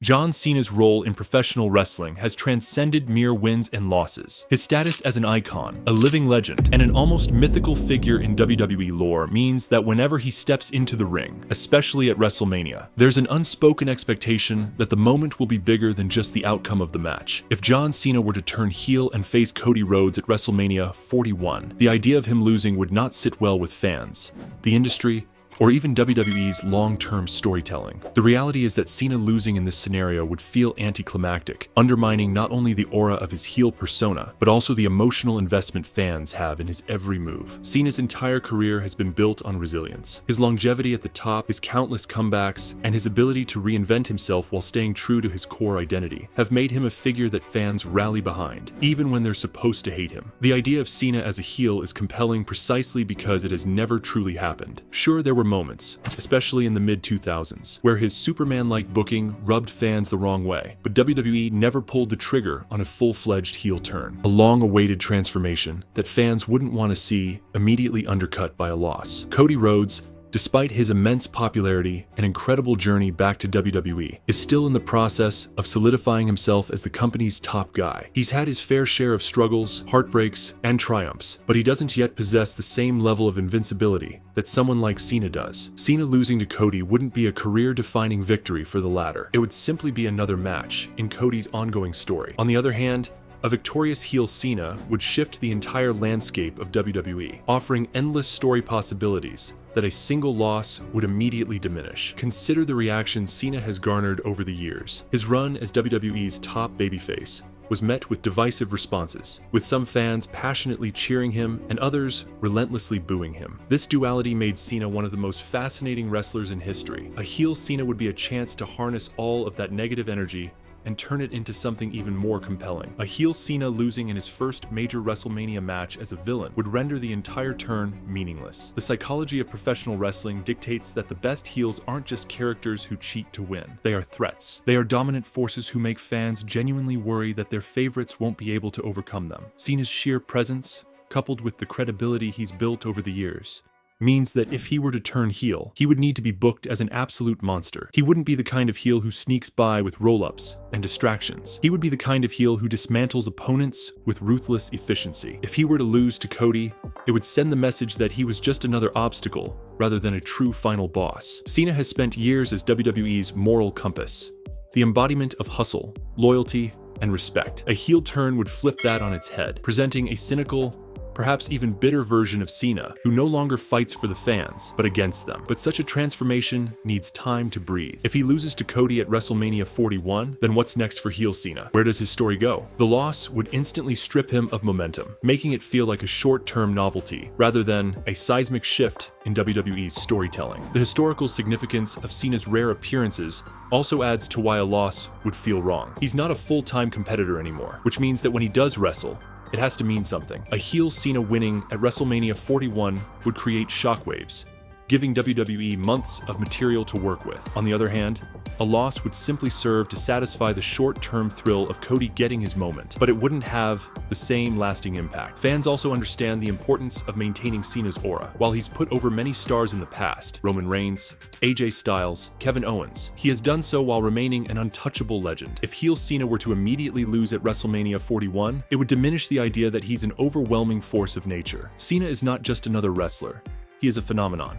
John Cena's role in professional wrestling has transcended mere wins and losses. His status as an icon, a living legend, and an almost mythical figure in WWE lore means that whenever he steps into the ring, especially at WrestleMania, there's an unspoken expectation that the moment will be bigger than just the outcome of the match. If John Cena were to turn heel and face Cody Rhodes at WrestleMania 41, the idea of him losing would not sit well with fans, the industry, or even WWE's long-term storytelling. The reality is that Cena losing in this scenario would feel anticlimactic, undermining not only the aura of his heel persona, but also the emotional investment fans have in his every move. Cena's entire career has been built on resilience. His longevity at the top, his countless comebacks, and his ability to reinvent himself while staying true to his core identity have made him a figure that fans rally behind, even when they're supposed to hate him. The idea of Cena as a heel is compelling precisely because it has never truly happened. Sure, there were moments, especially in the mid-2000s, where his Superman-like booking rubbed fans the wrong way, but WWE never pulled the trigger on a full-fledged heel turn, a long-awaited transformation that fans wouldn't want to see immediately undercut by a loss. Cody Rhodes, despite his immense popularity and incredible journey back to WWE, is still in the process of solidifying himself as the company's top guy. He's had his fair share of struggles, heartbreaks, and triumphs, but he doesn't yet possess the same level of invincibility that someone like Cena does. Cena losing to Cody wouldn't be a career-defining victory for the latter. It would simply be another match in Cody's ongoing story. On the other hand, a victorious heel Cena would shift the entire landscape of WWE, offering endless story possibilities that a single loss would immediately diminish. Consider the reaction Cena has garnered over the years. His run as WWE's top babyface was met with divisive responses, with some fans passionately cheering him and others relentlessly booing him. This duality made Cena one of the most fascinating wrestlers in history. A heel Cena would be a chance to harness all of that negative energy and turn it into something even more compelling. A heel Cena losing in his first major WrestleMania match as a villain would render the entire turn meaningless. The psychology of professional wrestling dictates that the best heels aren't just characters who cheat to win. They are threats. They are dominant forces who make fans genuinely worry that their favorites won't be able to overcome them. Cena's sheer presence, coupled with the credibility he's built over the years, means that if he were to turn heel, he would need to be booked as an absolute monster. He wouldn't be the kind of heel who sneaks by with roll-ups and distractions. He would be the kind of heel who dismantles opponents with ruthless efficiency. If he were to lose to Cody, it would send the message that he was just another obstacle rather than a true final boss. Cena has spent years as WWE's moral compass, the embodiment of hustle, loyalty, and respect. A heel turn would flip that on its head, presenting a cynical, perhaps even bitter version of Cena, who no longer fights for the fans, but against them. But such a transformation needs time to breathe. If he loses to Cody at WrestleMania 41, then what's next for heel Cena? Where does his story go? The loss would instantly strip him of momentum, making it feel like a short-term novelty, rather than a seismic shift in WWE's storytelling. The historical significance of Cena's rare appearances also adds to why a loss would feel wrong. He's not a full-time competitor anymore, which means that when he does wrestle, it has to mean something. A heel Cena winning at WrestleMania 41 would create shockwaves, giving WWE months of material to work with. On the other hand, a loss would simply serve to satisfy the short-term thrill of Cody getting his moment, but it wouldn't have the same lasting impact. Fans also understand the importance of maintaining Cena's aura. While he's put over many stars in the past, Roman Reigns, AJ Styles, Kevin Owens, he has done so while remaining an untouchable legend. If heel Cena were to immediately lose at WrestleMania 41, it would diminish the idea that he's an overwhelming force of nature. Cena is not just another wrestler, he is a phenomenon.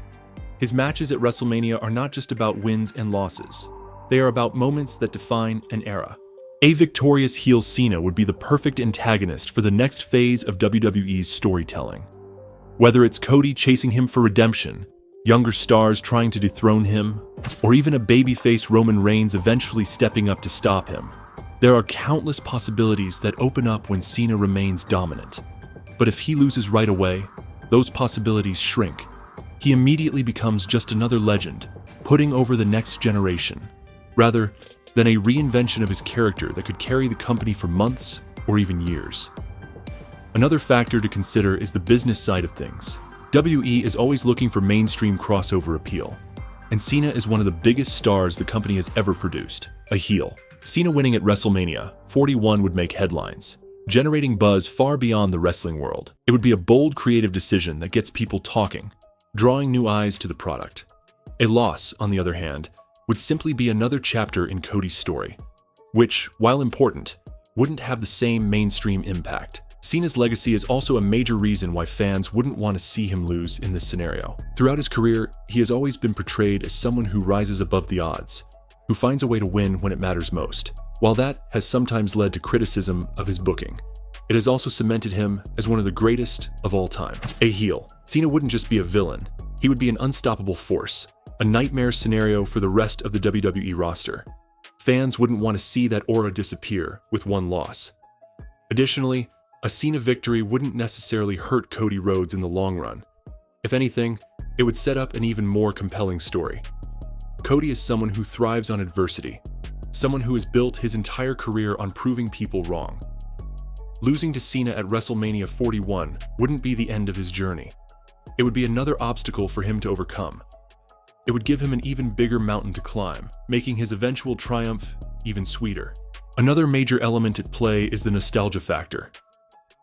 His matches at WrestleMania are not just about wins and losses. They are about moments that define an era. A victorious heel Cena would be the perfect antagonist for the next phase of WWE's storytelling. Whether it's Cody chasing him for redemption, younger stars trying to dethrone him, or even a babyface Roman Reigns eventually stepping up to stop him, there are countless possibilities that open up when Cena remains dominant. But if he loses right away, those possibilities shrink. He immediately becomes just another legend, putting over the next generation, rather than a reinvention of his character that could carry the company for months or even years. Another factor to consider is the business side of things. WWE is always looking for mainstream crossover appeal, and Cena is one of the biggest stars the company has ever produced, a heel. Cena winning at WrestleMania 41 would make headlines, generating buzz far beyond the wrestling world. It would be a bold creative decision that gets people talking, drawing new eyes to the product. A loss, on the other hand, would simply be another chapter in Cody's story, which, while important, wouldn't have the same mainstream impact. Cena's legacy is also a major reason why fans wouldn't want to see him lose in this scenario. Throughout his career, he has always been portrayed as someone who rises above the odds, who finds a way to win when it matters most. While that has sometimes led to criticism of his booking, it has also cemented him as one of the greatest of all time. A heel, Cena wouldn't just be a villain, he would be an unstoppable force, a nightmare scenario for the rest of the WWE roster. Fans wouldn't want to see that aura disappear with one loss. Additionally, a Cena victory wouldn't necessarily hurt Cody Rhodes in the long run. If anything, it would set up an even more compelling story. Cody is someone who thrives on adversity, someone who has built his entire career on proving people wrong. Losing to Cena at WrestleMania 41 wouldn't be the end of his journey. It would be another obstacle for him to overcome. It would give him an even bigger mountain to climb, making his eventual triumph even sweeter. Another major element at play is the nostalgia factor.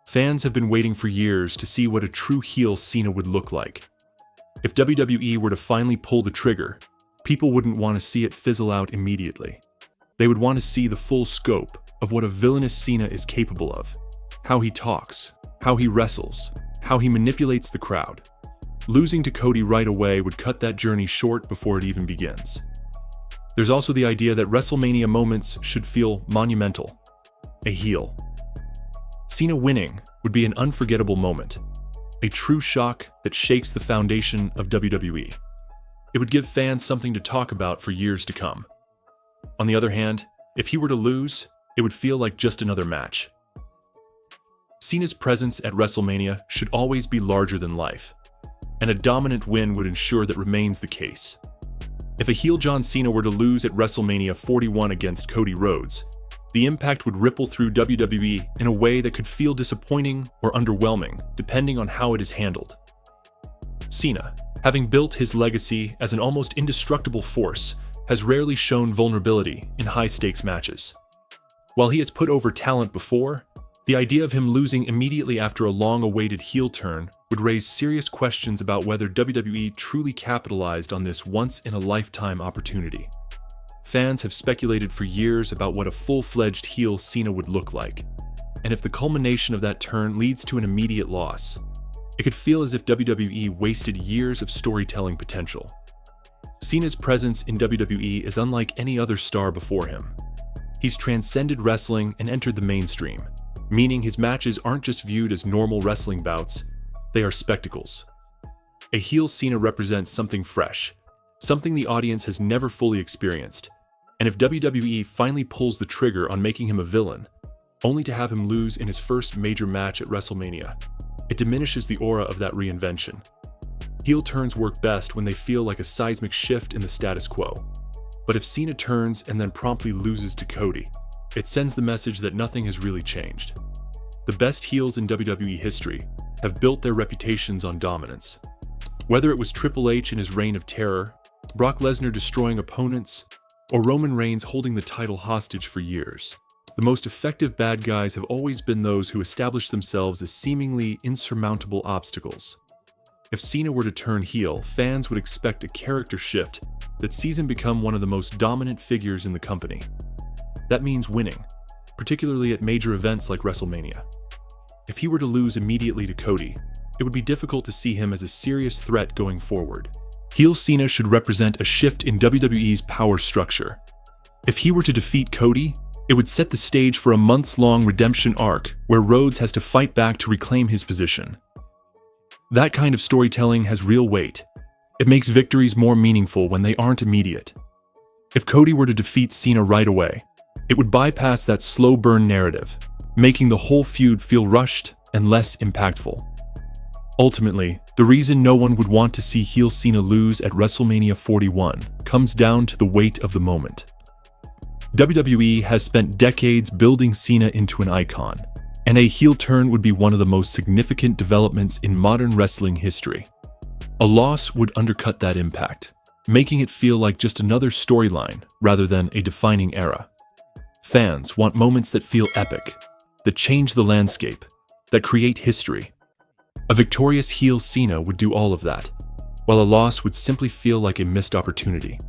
Fans have been waiting for years to see what a true heel Cena would look like. If WWE were to finally pull the trigger, people wouldn't want to see it fizzle out immediately. They would want to see the full scope of what a villainous Cena is capable of. How he talks, how he wrestles, how he manipulates the crowd. Losing to Cody right away would cut that journey short before it even begins. There's also the idea that WrestleMania moments should feel monumental. A heel. Cena winning would be an unforgettable moment, a true shock that shakes the foundation of WWE. It would give fans something to talk about for years to come. On the other hand, if he were to lose, it would feel like just another match. Cena's presence at WrestleMania should always be larger than life, and a dominant win would ensure that remains the case. If a heel John Cena were to lose at WrestleMania 41 against Cody Rhodes, the impact would ripple through WWE in a way that could feel disappointing or underwhelming, depending on how it is handled. Cena, having built his legacy as an almost indestructible force, has rarely shown vulnerability in high-stakes matches. While he has put over talent before, the idea of him losing immediately after a long-awaited heel turn would raise serious questions about whether WWE truly capitalized on this once-in-a-lifetime opportunity. Fans have speculated for years about what a full-fledged heel Cena would look like, and if the culmination of that turn leads to an immediate loss, it could feel as if WWE wasted years of storytelling potential. Cena's presence in WWE is unlike any other star before him. He's transcended wrestling and entered the mainstream, meaning his matches aren't just viewed as normal wrestling bouts, they are spectacles. A heel Cena represents something fresh, something the audience has never fully experienced, and if WWE finally pulls the trigger on making him a villain, only to have him lose in his first major match at WrestleMania, it diminishes the aura of that reinvention. Heel turns work best when they feel like a seismic shift in the status quo. But if Cena turns and then promptly loses to Cody, it sends the message that nothing has really changed. The best heels in WWE history have built their reputations on dominance. Whether it was Triple H in his reign of terror, Brock Lesnar destroying opponents, or Roman Reigns holding the title hostage for years, the most effective bad guys have always been those who established themselves as seemingly insurmountable obstacles. If Cena were to turn heel, fans would expect a character shift that sees him become one of the most dominant figures in the company. That means winning, particularly at major events like WrestleMania. If he were to lose immediately to Cody, it would be difficult to see him as a serious threat going forward. Heel Cena should represent a shift in WWE's power structure. If he were to defeat Cody, it would set the stage for a months-long redemption arc where Rhodes has to fight back to reclaim his position. That kind of storytelling has real weight. It makes victories more meaningful when they aren't immediate. If Cody were to defeat Cena right away, it would bypass that slow burn narrative, making the whole feud feel rushed and less impactful. Ultimately, the reason no one would want to see heel Cena lose at WrestleMania 41 comes down to the weight of the moment. WWE has spent decades building Cena into an icon, and a heel turn would be one of the most significant developments in modern wrestling history. A loss would undercut that impact, making it feel like just another storyline rather than a defining era. Fans want moments that feel epic, that change the landscape, that create history. A victorious heel Cena would do all of that, while a loss would simply feel like a missed opportunity.